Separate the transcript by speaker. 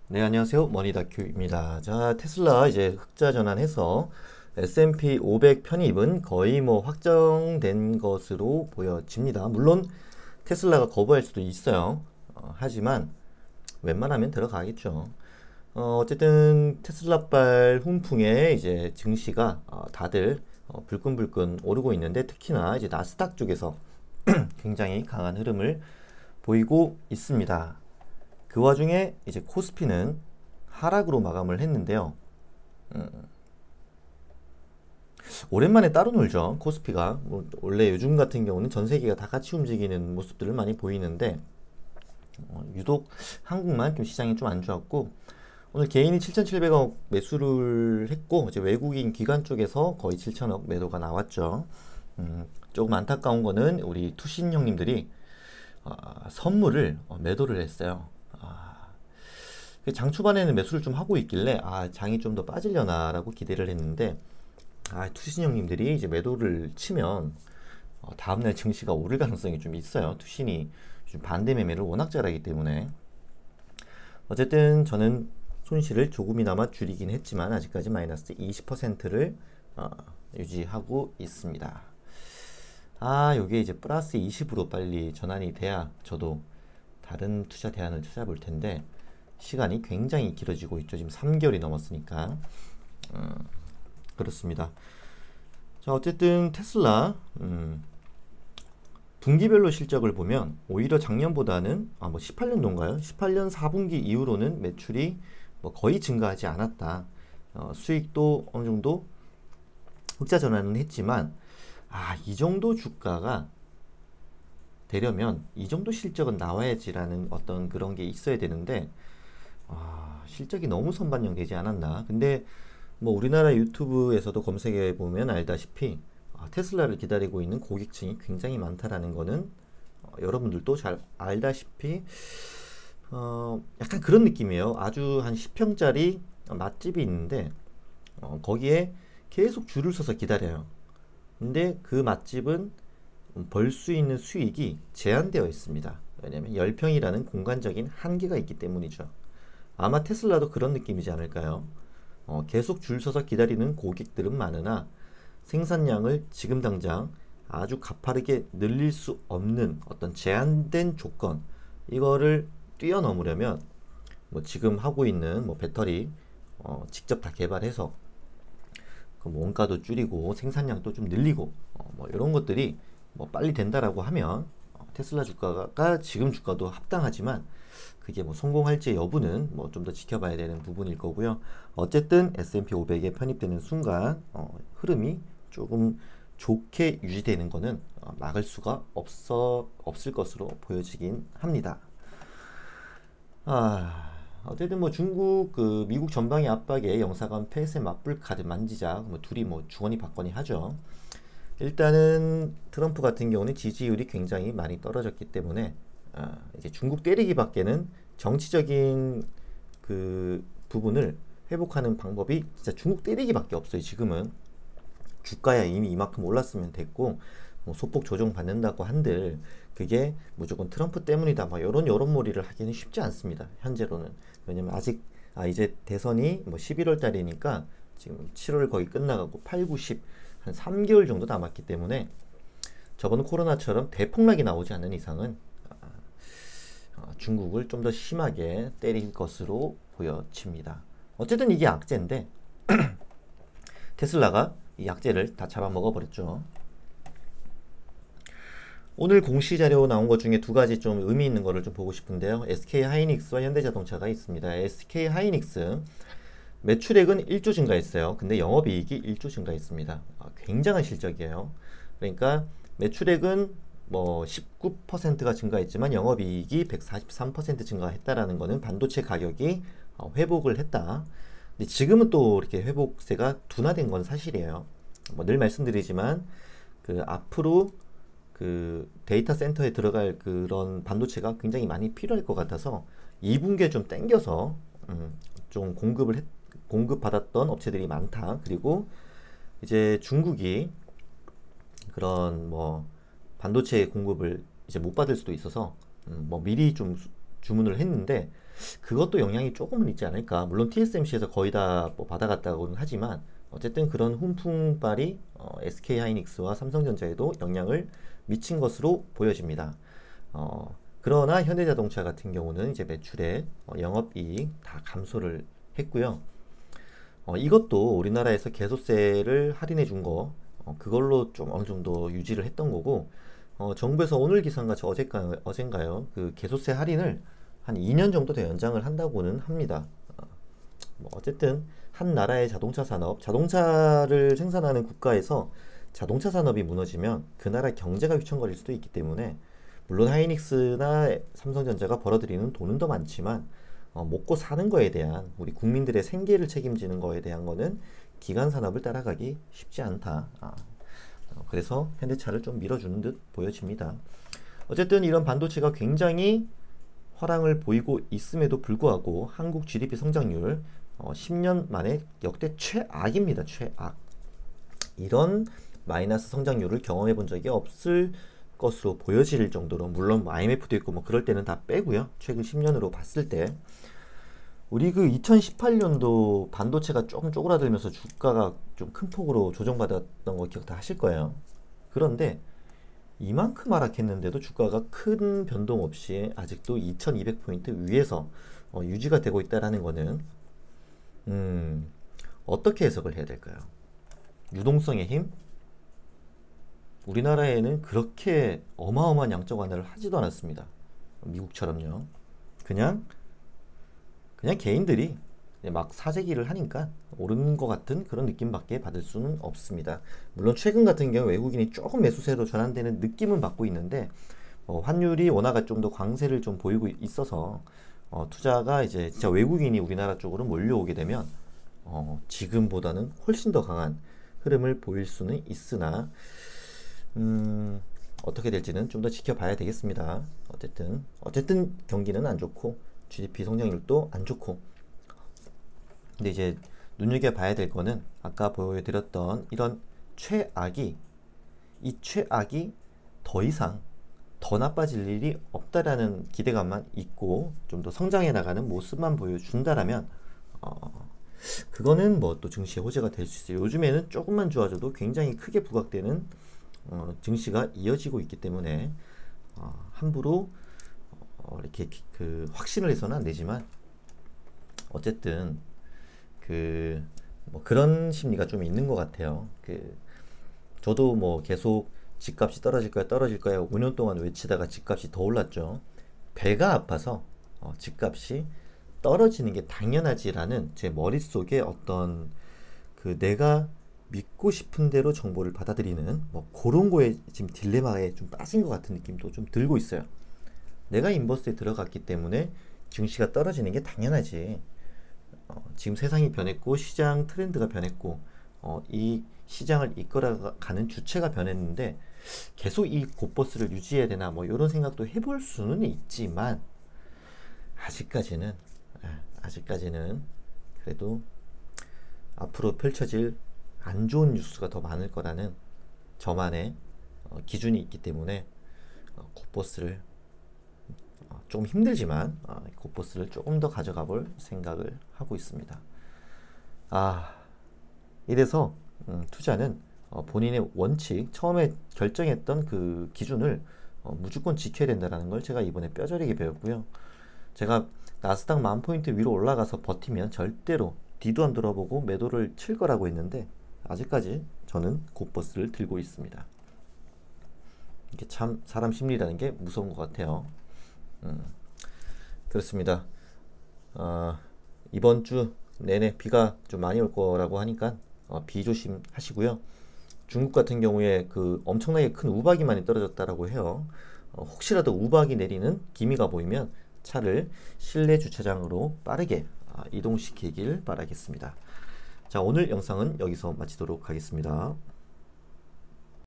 Speaker 1: 네, 안녕하세요. 머니다큐입니다. 자, 테슬라 이제 흑자 전환해서 S&P 500 편입은 거의 뭐 확정된 것으로 보여집니다. 물론 테슬라가 거부할 수도 있어요. 하지만 웬만하면 들어가겠죠. 어쨌든 테슬라발 훈풍에 이제 증시가 다들 불끈불끈 오르고 있는데, 특히나 이제 나스닥 쪽에서 굉장히 강한 흐름을 보이고 있습니다. 그 와중에 이제 코스피는 하락으로 마감을 했는데요. 오랜만에 따로 놀죠. 코스피가 원래 요즘 같은 경우는 전 세계가 다 같이 움직이는 모습들을 많이 보이는데, 유독 한국만 좀 시장이 좀 안 좋았고, 오늘 개인이 7,700억 매수를 했고, 이제 외국인 기관 쪽에서 거의 7천억 매도가 나왔죠. 조금 안타까운 거는 우리 투신 형님들이 선물을 매도를 했어요. 장 초반에는 매수를 좀 하고 있길래 장이 좀 더 빠지려나라고 기대를 했는데, 투신 형님들이 이제 매도를 치면 다음날 증시가 오를 가능성이 좀 있어요. 투신이 좀 반대 매매를 워낙 잘하기 때문에. 어쨌든 저는 손실을 조금이나마 줄이긴 했지만 아직까지 마이너스 20%를 유지하고 있습니다. 요게 이제 플러스 20으로 빨리 전환이 돼야 저도 다른 투자 대안을 찾아볼 텐데, 시간이 굉장히 길어지고 있죠. 지금 3개월이 넘었으니까. 그렇습니다. 자, 어쨌든 테슬라 분기별로 실적을 보면 오히려 작년보다는 18년도인가요? 18년 4분기 이후로는 매출이 뭐 거의 증가하지 않았다. 수익도 어느 정도 흑자 전환은 했지만, 이 정도 주가가 되려면 이 정도 실적은 나와야지라는 어떤 그런 게 있어야 되는데, 실적이 너무 선반영되지 않았나. 근데 뭐 우리나라 유튜브에서도 검색해 보면 알다시피 테슬라를 기다리고 있는 고객층이 굉장히 많다라는 거는 여러분들도 잘 알다시피 약간 그런 느낌이에요. 아주 한 10평짜리 맛집이 있는데 거기에 계속 줄을 서서 기다려요. 근데 그 맛집은 벌 수 있는 수익이 제한되어 있습니다. 왜냐면 10평이라는 공간적인 한계가 있기 때문이죠. 아마 테슬라도 그런 느낌이지 않을까요? 계속 줄 서서 기다리는 고객들은 많으나 생산량을 지금 당장 아주 가파르게 늘릴 수 없는 어떤 제한된 조건, 이거를 뛰어넘으려면 뭐 지금 하고 있는 뭐 배터리 직접 다 개발해서 그 원가도 줄이고 생산량도 좀 늘리고 뭐 이런 것들이 뭐 빨리 된다라고 하면 테슬라 주가가 지금 주가도 합당하지만, 그게 뭐 성공할지 여부는 뭐 좀 더 지켜봐야 되는 부분일 거고요. 어쨌든 S&P 500에 편입되는 순간 흐름이 조금 좋게 유지되는 거는 막을 수가 없을 것으로 보여지긴 합니다. 어쨌든 뭐 중국 미국 전방위 압박에 영사관 폐쇄 맞불 카드 만지작 뭐 둘이 뭐 주거니 받거니 하죠. 일단은 트럼프 같은 경우는 지지율이 굉장히 많이 떨어졌기 때문에 이제 중국 때리기밖에는 정치적인 그 부분을 회복하는 방법이 진짜 중국 때리기밖에 없어요. 지금은 주가야 이미 이만큼 올랐으면 됐고, 뭐 소폭 조정 받는다고 한들 그게 무조건 트럼프 때문이다, 막 이런 여론몰이를 하기는 쉽지 않습니다. 현재로는. 왜냐면 아직 이제 대선이 뭐 11월 달이니까 지금 7월 거의 끝나가고 8, 9, 10 한 3개월 정도 남았기 때문에 저번 코로나처럼 대폭락이 나오지 않는 이상은 중국을 좀 더 심하게 때릴 것으로 보여집니다. 어쨌든 이게 악재인데 테슬라가 이 악재를 다 잡아먹어 버렸죠. 오늘 공시 자료 나온 것 중에 두 가지 좀 의미 있는 거를 좀 보고 싶은데요. SK 하이닉스와 현대자동차가 있습니다. SK 하이닉스 매출액은 1조 증가했어요. 근데 영업이익이 1조 증가했습니다. 굉장한 실적이에요. 그러니까 매출액은 뭐 19%가 증가했지만 영업이익이 143% 증가했다라는 거는 반도체 가격이 회복을 했다. 근데 지금은 또 이렇게 회복세가 둔화된 건 사실이에요. 뭐 늘 말씀드리지만 앞으로 데이터 센터에 들어갈 그런 반도체가 굉장히 많이 필요할 것 같아서 2분기에 좀 땡겨서 좀 공급받았던 업체들이 많다. 그리고 이제 중국이 그런 뭐 반도체 공급을 이제 못 받을 수도 있어서 뭐 미리 좀 주문을 했는데, 그것도 영향이 조금은 있지 않을까. 물론 TSMC에서 거의 다 뭐 받아갔다고는 하지만 어쨌든 그런 훈풍발이 SK하이닉스와 삼성전자에도 영향을 미친 것으로 보여집니다. 그러나 현대자동차 같은 경우는 이제 매출에 영업이익 다 감소를 했고요. 이것도 우리나라에서 개소세를 할인해 준 거, 그걸로 좀 어느 정도 유지를 했던 거고, 정부에서 오늘 기사인가 어젠가요? 그 개소세 할인을 한 2년 정도 더 연장을 한다고는 합니다. 뭐 어쨌든 한 나라의 자동차 산업, 자동차를 생산하는 국가에서 자동차 산업이 무너지면 그 나라 경제가 휘청거릴 수도 있기 때문에, 물론 하이닉스나 삼성전자가 벌어들이는 돈은 더 많지만 먹고 사는 거에 대한, 우리 국민들의 생계를 책임지는 거에 대한 거는 기간 산업을 따라가기 쉽지 않다. 그래서 현대차를 좀 밀어주는 듯 보여집니다. 어쨌든 이런 반도체가 굉장히 화랑을 보이고 있음에도 불구하고 한국 GDP 성장률 10년 만에 역대 최악입니다. 최악. 이런 마이너스 성장률을 경험해 본 적이 없을 것으로 보여질 정도로, 물론 뭐 IMF도 있고 뭐 그럴 때는 다 빼고요. 최근 10년으로 봤을 때 우리 그 2018년도 반도체가 조금 쪼그라들면서 주가가 좀 큰 폭으로 조정받았던 거 기억 다 하실 거예요. 그런데 이만큼 하락했는데도 주가가 큰 변동 없이 아직도 2200포인트 위에서 유지가 되고 있다는 거는 어떻게 해석을 해야 될까요? 유동성의 힘? 우리나라에는 그렇게 어마어마한 양적 완화를 하지도 않았습니다. 미국처럼요. 그냥 개인들이 막 사재기를 하니까 오르는 것 같은 그런 느낌밖에 받을 수는 없습니다. 물론 최근 같은 경우 외국인이 조금 매수세로 전환되는 느낌은 받고 있는데, 환율이 원화가 좀 더 강세를 좀 보이고 있어서 투자가 이제 진짜 외국인이 우리나라 쪽으로 몰려오게 되면 지금보다는 훨씬 더 강한 흐름을 보일 수는 있으나 어떻게 될지는 좀 더 지켜봐야 되겠습니다. 어쨌든 경기는 안 좋고 GDP 성장률도 안 좋고, 근데 이제 눈여겨봐야 될 거는 아까 보여드렸던 이런 이 최악이 더 이상 더 나빠질 일이 없다라는 기대감만 있고 좀 더 성장해 나가는 모습만 보여준다라면 그거는 뭐 또 증시의 호재가 될 수 있어요. 요즘에는 조금만 좋아져도 굉장히 크게 부각되는 증시가 이어지고 있기 때문에 함부로 이렇게 그 확신을 해서는 안 되지만, 어쨌든 뭐 그런 심리가 좀 있는 것 같아요. 저도 뭐 계속 집값이 떨어질 거야 5년 동안 외치다가 집값이 더 올랐죠. 배가 아파서 집값이 떨어지는 게 당연하지라는 제 머릿속에 어떤 내가 믿고 싶은 대로 정보를 받아들이는 뭐 그런 거에 지금 딜레마에 좀 빠진 것 같은 느낌도 좀 들고 있어요. 내가 인버스에 들어갔기 때문에 증시가 떨어지는 게 당연하지. 지금 세상이 변했고 시장 트렌드가 변했고 이 시장을 이끌어가는 주체가 변했는데 계속 이 고버스를 유지해야 되나 뭐 이런 생각도 해볼 수는 있지만, 아직까지는 그래도 앞으로 펼쳐질 안 좋은 뉴스가 더 많을 거라는 저만의 기준이 있기 때문에 고버스를 좀 힘들지만 고버스를 조금 더 가져가 볼 생각을 하고 있습니다. 이래서 투자는 본인의 원칙, 처음에 결정했던 그 기준을 무조건 지켜야 된다는 걸 제가 이번에 뼈저리게 배웠고요. 제가 나스닥 10,000포인트 위로 올라가서 버티면 절대로 뒤도 안 돌아보고 매도를 칠 거라고 했는데 아직까지 저는 고버스를 들고 있습니다. 이게 참 사람 심리라는 게 무서운 것 같아요. 그렇습니다. 이번 주 내내 비가 좀 많이 올 거라고 하니까 비 조심하시고요. 중국 같은 경우에 그 엄청나게 큰 우박이 많이 떨어졌다라고 해요. 혹시라도 우박이 내리는 기미가 보이면 차를 실내 주차장으로 빠르게 이동시키길 바라겠습니다. 자, 오늘 영상은 여기서 마치도록 하겠습니다.